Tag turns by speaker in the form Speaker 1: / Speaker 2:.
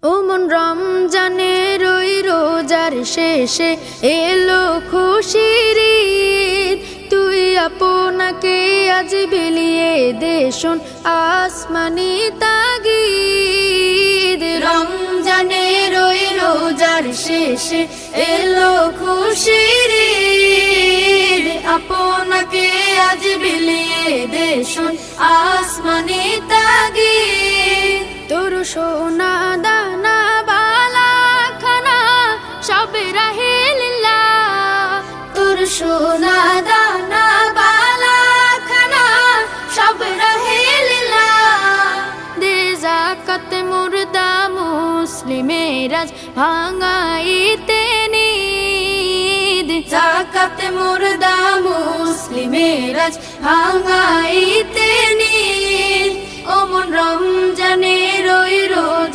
Speaker 1: ও মন রমজানের ওই রোজার শেষে এলো খুশির ঈদ। তুই আপনাকে আজ বিলিয়ে দে শোন আসমানি তাগিদ। রমজানের ওই রোজার শেষে এলো খুশির ঈদ। আপনাকে আজ বিলিয়ে দে শোন আসমানি তাগিদ। তোর সোনা দানা বালা খানা সব রাহে লিল্লাহ। তোর সোনা দানা বালা খানা সব রাহে লিল্লাহ। দে যাকাত মুর্দা মুসলিমের আজ ভাঙাইতে নিদ। যাকাত মুর্দা মুসলিমের আজ ভাঙাইতে নিদ। ও মন রমজানের ওই রোজা